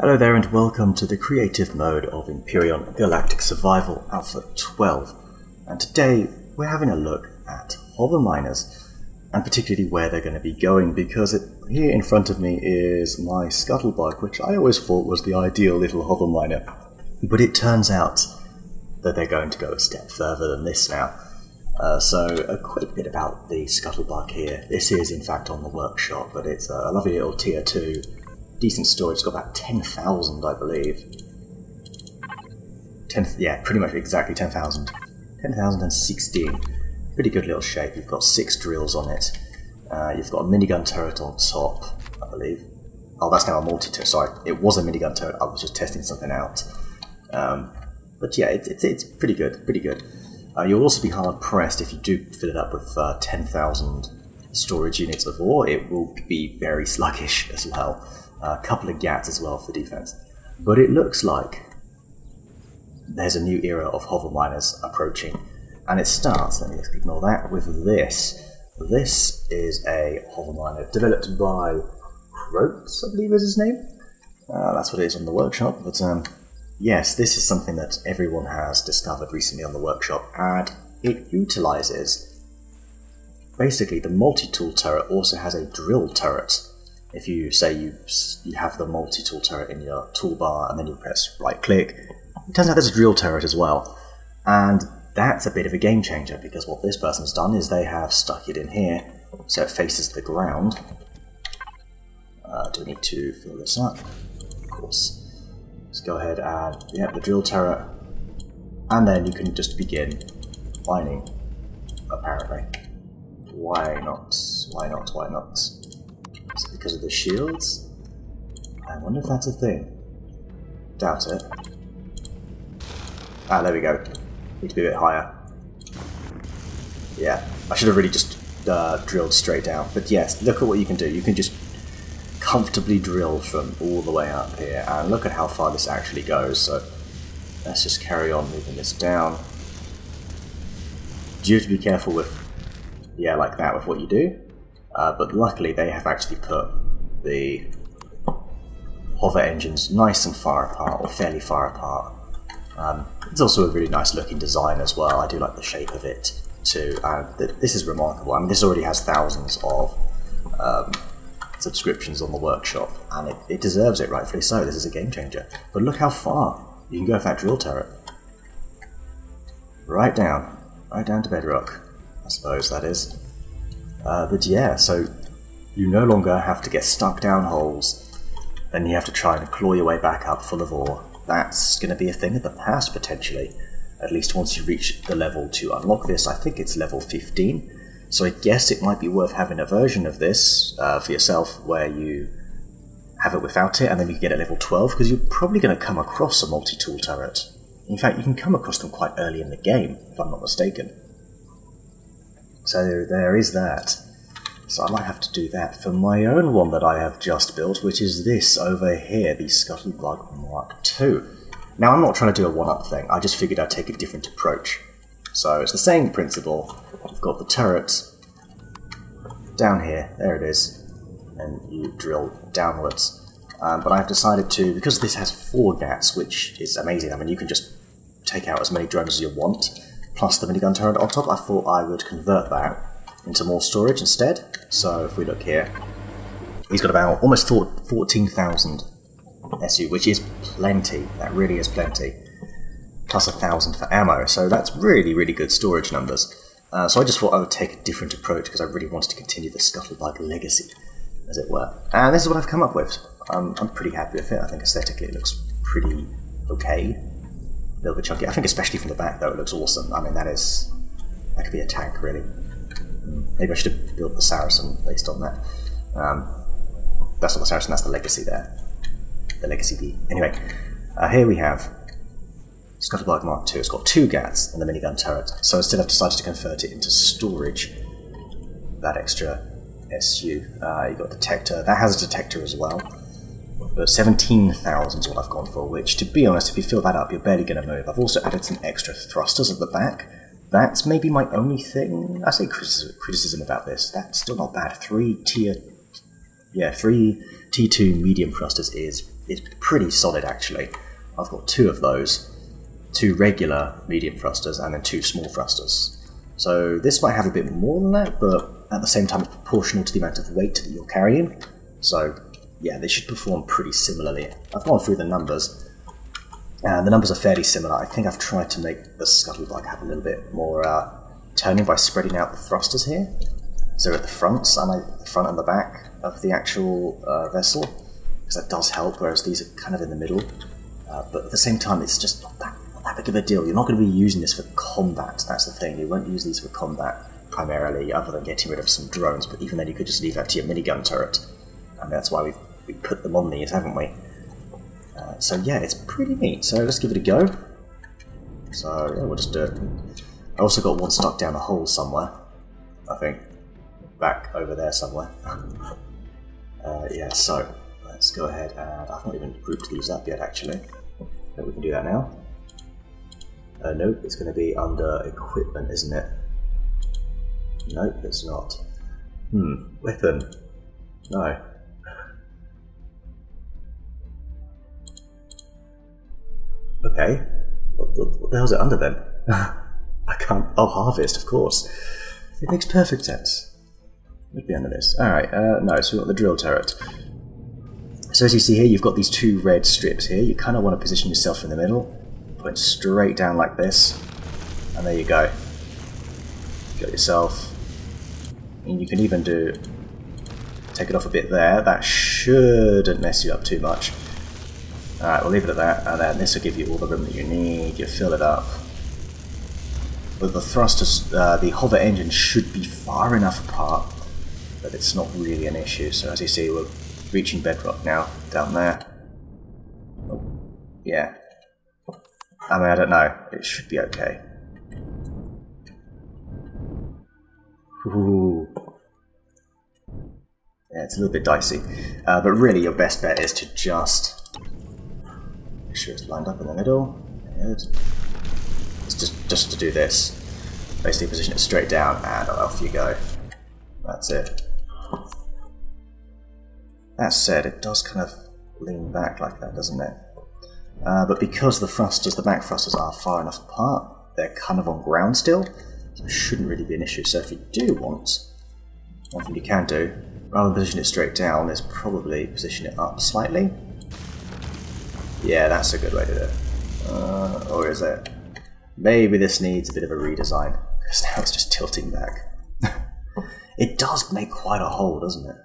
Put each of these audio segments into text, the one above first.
Hello there and welcome to the creative mode of Empyrion Galactic Survival Alpha 12. And today we're having a look at hover miners, and particularly where they're going to be going, because here in front of me is my scuttlebug, which I always thought was the ideal little hover miner. But it turns out that they're going to go a step further than this now. So a quick bit about the scuttlebug here. This is in fact on the workshop, but it's a lovely little tier 2. Decent storage. It's got about 10,000, I believe. Yeah, pretty much exactly 10,000. 10,016. Pretty good little shape. You've got 6 drills on it. You've got a minigun turret on top, I believe. Oh, that's now a multi-turret. Sorry, it was a minigun turret. I was just testing something out. But yeah, it's pretty good. Pretty good. You'll also be hard pressed if you do fill it up with 10,000 storage units of ore. It will be very sluggish as well. A couple of gats as well for defense. But it looks like there's a new era of hover miners approaching. And it starts, let me just ignore that, with this. This is a hover miner developed by Crote, I believe is his name. That's what it is on the workshop. But yes, this is something that everyone has discovered recently on the workshop, and it utilizes basically the multi-tool turret also has a drill turret. If you say you have the multi-tool turret in your toolbar and then you press right-click, it turns out there's a drill turret as well. And that's a bit of a game changer, because what this person's done is they have stuck it in here so it faces the ground. Do we need to fill this up? Of course. Let's go ahead and, yeah, the drill turret. And then you can just begin mining, apparently. Why not? Why not? Why not? Is it because of the shields? I wonder if that's a thing. Doubt it. Ah, there we go. Need to be a bit higher. Yeah, I should have really just drilled straight down. But yes, look at what you can do. You can just comfortably drill from all the way up here. And look at how far this actually goes. So let's just carry on moving this down. You have to be careful with, yeah, like that, with what you do. But luckily they have actually put the hover engines nice and far apart, or fairly far apart. It's also a really nice looking design as well. I do like the shape of it too. This is remarkable. I mean, this already has thousands of subscriptions on the workshop, and it deserves it, rightfully so. This is a game changer. But look how far you can go with that drill turret. Right down to bedrock, I suppose that is. But yeah, so you no longer have to get stuck down holes, then you have to try and claw your way back up full of ore. That's going to be a thing of the past, potentially. At least once you reach the level to unlock this. I think it's level 15. So I guess it might be worth having a version of this for yourself where you have it without it, and then you can get it level 12, because you're probably going to come across a multi-tool turret. In fact, you can come across them quite early in the game, if I'm not mistaken. So there is that. So I might have to do that for my own one that I have just built, which is this over here, the Scuttlebug Mark II. Now I'm not trying to do a one-up thing, I just figured I'd take a different approach. So it's the same principle. You've got the turret down here, there it is, and you drill downwards. But I've decided to, because this has 4 gats, which is amazing. I mean, you can just take out as many drones as you want, plus the minigun turret on top. I thought I would convert that into more storage instead. So if we look here, he's got about almost 14,000 SU, which is plenty. That really is plenty. Plus 1,000 for ammo, so that's really, really good storage numbers. So I just thought I would take a different approach, because I really wanted to continue the Scuttlebug legacy, as it were. And this is what I've come up with. I'm pretty happy with it. I think aesthetically it looks pretty okay. A little bit chunky. I think especially from the back though it looks awesome. I mean, that could be a tank, really. Maybe I should have built the Saracen based on that. That's not the Saracen, that's the Legacy there. The Legacy B. Anyway, here we have Scuttlebug Mark II. It's got 2 gats and the minigun turret. So instead I've decided to convert it into storage. That extra SU. You've got a detector. That has a detector as well. But 17,000 is what I've gone for, which, to be honest, if you fill that up, you're barely going to move. I've also added some extra thrusters at the back. That's maybe my only thing. I say criticism about this. That's still not bad. 3 T2 medium thrusters is is pretty solid actually. I've got 2 of those, 2 regular medium thrusters and then 2 small thrusters. So this might have a bit more than that, but at the same time it's proportional to the amount of weight that you're carrying. So yeah, they should perform pretty similarly. I've gone through the numbers, and the numbers are fairly similar. I think I've tried to make the Scuttlebug have a little bit more turning by spreading out the thrusters here. So at the fronts, the front and the back of the actual vessel, because that does help, whereas these are kind of in the middle. But at the same time, it's just not that big of a deal. You're not going to be using this for combat, that's the thing. You won't use these for combat primarily, other than getting rid of some drones, but even then you could just leave that to your minigun turret. And that's why we've put them on these, haven't we? So yeah, it's pretty neat. So let's give it a go. So yeah, we'll just do it. I also got one stuck down a hole somewhere, I think. Back over there somewhere. Yeah, so let's go ahead and I've not even grouped these up yet actually. But we can do that now. Nope, it's going to be under equipment, isn't it? Nope, it's not. Weapon. No. Okay. What the hell is it under then? I can't. Oh, harvest, of course. It makes perfect sense. It would be under this. Alright, no, so we've got the drill turret. So as you see here, you've got these 2 red strips here. You kind of want to position yourself in the middle. Point straight down like this. And there you go. You got yourself. And you can even take it off a bit there. That shouldn't mess you up too much. Alright, we'll leave it at that, and then this will give you all the room that you need. You fill it up. With the thrusters, the hover engine should be far enough apart that it's not really an issue. So as you see, we're reaching bedrock now, down there. Oh, yeah. I mean, I don't know. It should be okay. Ooh. Yeah, it's a little bit dicey. But really, your best bet is to just make sure it's lined up in the middle. Good. It's just to do this. Basically position it straight down and off you go. That's it. That said, it does kind of lean back like that, doesn't it? But because the thrusters, the back thrusters are far enough apart, they're kind of on ground still, so it shouldn't really be an issue. So if you do want, one thing you can do, rather than position it straight down, is probably position it up slightly. Yeah, that's a good way to do it. Or is it? Maybe this needs a bit of a redesign, because now it's just tilting back. It does make quite a hole, doesn't it?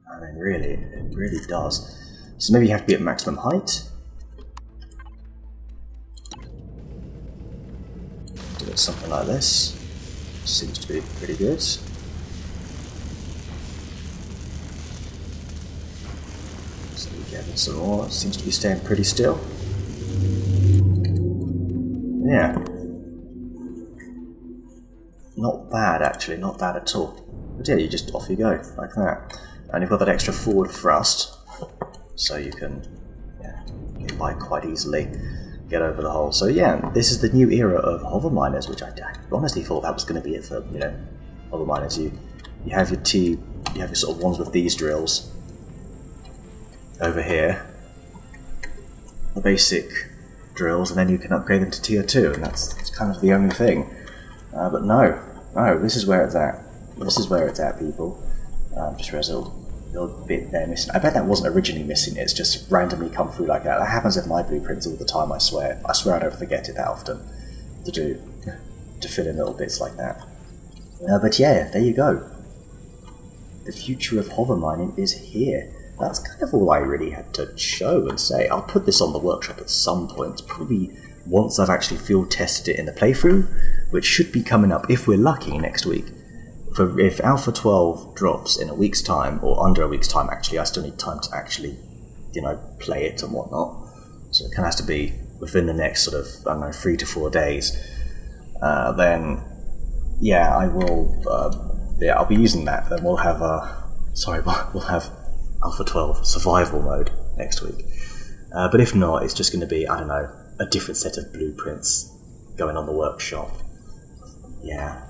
I mean, really, it really does. So maybe you have to be at maximum height. Do it something like this. Seems to be pretty good. So we get some more. Seems to be staying pretty still. Yeah. Not bad, actually. Not bad at all. But yeah, you just off you go, like that. And you've got that extra forward thrust, so you can get by quite easily, get over the hole. So yeah, this is the new era of hover miners, which I honestly thought that was going to be it for, you know, hover miners. You have your sort of ones with these drills over here, the basic drills, and then you can upgrade them to tier 2, and that's kind of the only thing. But no, this is where it's at. This is where it's at, people. Just realised a little bit there missing. I bet that wasn't originally missing, it's just randomly come through like that. That happens with my blueprints all the time, I swear. I swear I don't forget it that often to fill in little bits like that. But yeah, there you go. The future of hover mining is here. That's kind of all I really had to show and say. I'll put this on the workshop at some point, probably once I've actually field tested it in the playthrough, which should be coming up, if we're lucky, next week. If Alpha 12 drops in a week's time, or under a week's time actually, I still need time to actually, you know, play it and whatnot. So it kind of has to be within the next sort of, I don't know, 3 to 4 days. Then, yeah, I will, yeah, I'll be using that. Then we'll have, we'll have Alpha 12 survival mode next week. But if not, it's just going to be, I don't know, a different set of blueprints going on the workshop. Yeah.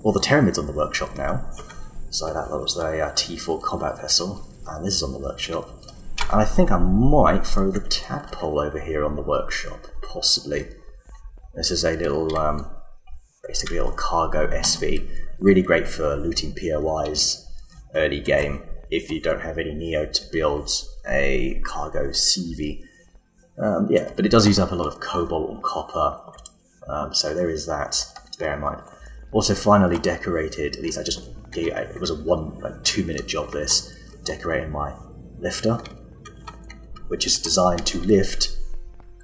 Well, the Pteramid's on the workshop now. So that was the T4 combat vessel, and this is on the workshop. And I think I might throw the tadpole over here on the workshop, possibly. This is a little, basically a little cargo SV. Really great for looting POIs early game if you don't have any Neo to build a cargo CV. Yeah, but it does use up a lot of cobalt and copper, so there is that to bear in mind. Also finally decorated, at least I just gave, it was a 2-minute job this, decorating my lifter, which is designed to lift.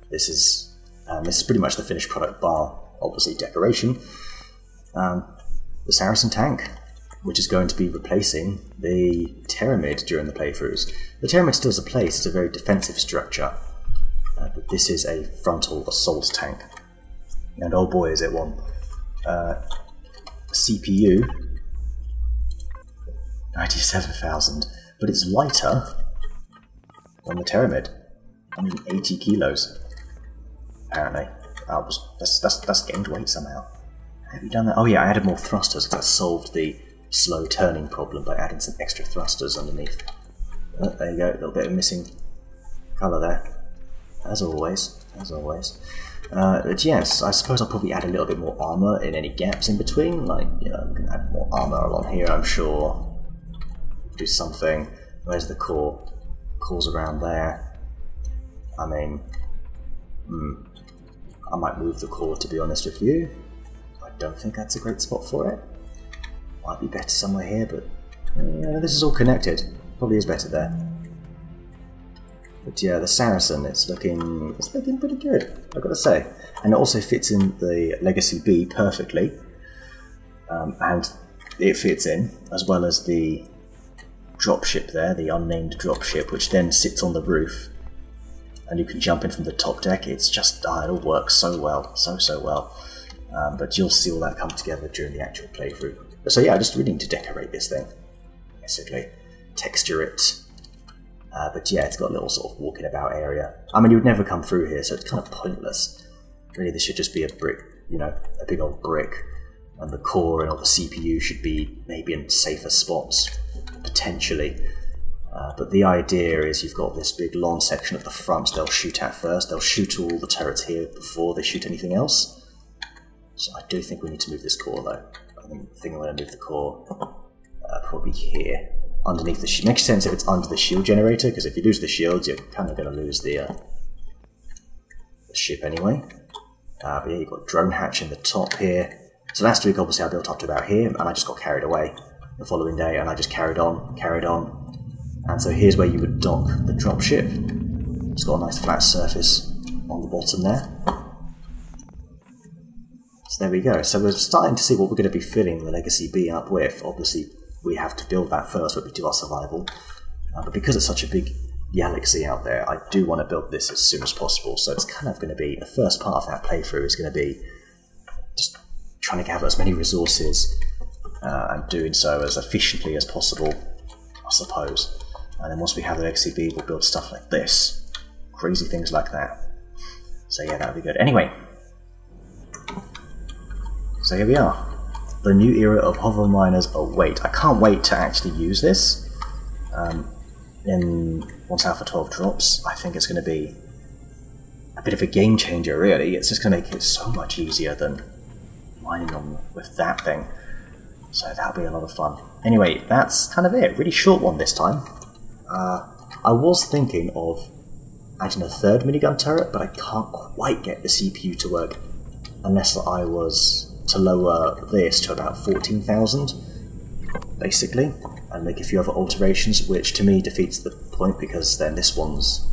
This is pretty much the finished product bar, obviously decoration. The Saracen tank, which is going to be replacing the Pyramid during the playthroughs. The Pyramid still has a place, it's a very defensive structure, but this is a frontal assault tank. And oh boy is it one. CPU, 97,000, but it's lighter than the Pyramid, 180 kilos, apparently. That's gained weight somehow. Have you done that? Oh yeah, I added more thrusters because that solved the slow turning problem by adding some extra thrusters underneath. Oh, there you go, a little bit of missing colour there, as always, as always. But yes, I suppose I'll probably add a little bit more armour in any gaps in between, like, you know, I'm going to add more armour along here, I'm sure. Do something. Where's the core? Core's around there. I mean, I might move the core, to be honest with you. I don't think that's a great spot for it. Might be better somewhere here, but this is all connected. Probably is better there. But yeah, the Saracen, it's looking pretty good, I've got to say. And it also fits in the Legacy B perfectly. And it fits in, as well as the dropship there, the unnamed dropship, which then sits on the roof. And you can jump in from the top deck. It's just, it all works so well, so well. But you'll see all that come together during the actual playthrough. So yeah, I just really need to decorate this thing, basically. Texture it. But yeah, it's got a little sort of walking about area. I mean, you would never come through here, so it's kind of pointless. Really, this should just be a brick, you know, a big old brick. And the core and all the CPU should be maybe in safer spots, potentially. But the idea is you've got this big long section at the front they'll shoot at first. They'll shoot all the turrets here before they shoot anything else. So I do think we need to move this core though. I think I'm going to move the core probably here. Underneath the shield. Makes sense if it's under the shield generator, because if you lose the shields, you're kind of going to lose the ship anyway. But yeah, you've got drone hatch in the top here. So last week, obviously, I built up to about here, and I just got carried away the following day, and I just carried on. And so here's where you would dock the dropship. It's got a nice flat surface on the bottom there. So there we go. So we're starting to see what we're going to be filling the Legacy B up with. Obviously, we have to build that first when we do our survival. But because it's such a big galaxy out there, I do want to build this as soon as possible. So it's kind of going to be, the first part of that playthrough is going to be just trying to gather as many resources and doing so as efficiently as possible, I suppose. And then once we have the Legacy B, we'll build stuff like this. Crazy things like that. So yeah, that'll be good. Anyway, so here we are. The new era of hover miners await. I can't wait to actually use this. Once Alpha 12 drops, I think it's going to be a bit of a game changer, really. It's just going to make it so much easier than mining on with that thing. So that'll be a lot of fun. Anyway, that's kind of it. Really short one this time. I was thinking of adding a third minigun turret, but I can't quite get the CPU to work unless I was to lower this to about 14,000, basically, and make a few other alterations, which to me defeats the point, because then this one's,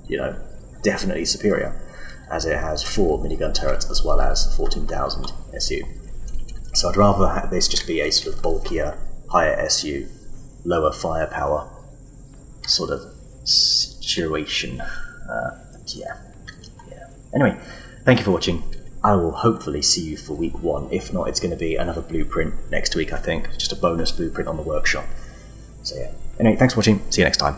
you know, definitely superior, as it has 4 minigun turrets as well as 14,000 SU. So I'd rather have this just be a sort of bulkier, higher SU, lower firepower sort of situation. Yeah. Anyway, thank you for watching. I will hopefully see you for week 1. If not, it's going to be another blueprint next week, I think. Just a bonus blueprint on the workshop. So yeah. Anyway, thanks for watching. See you next time.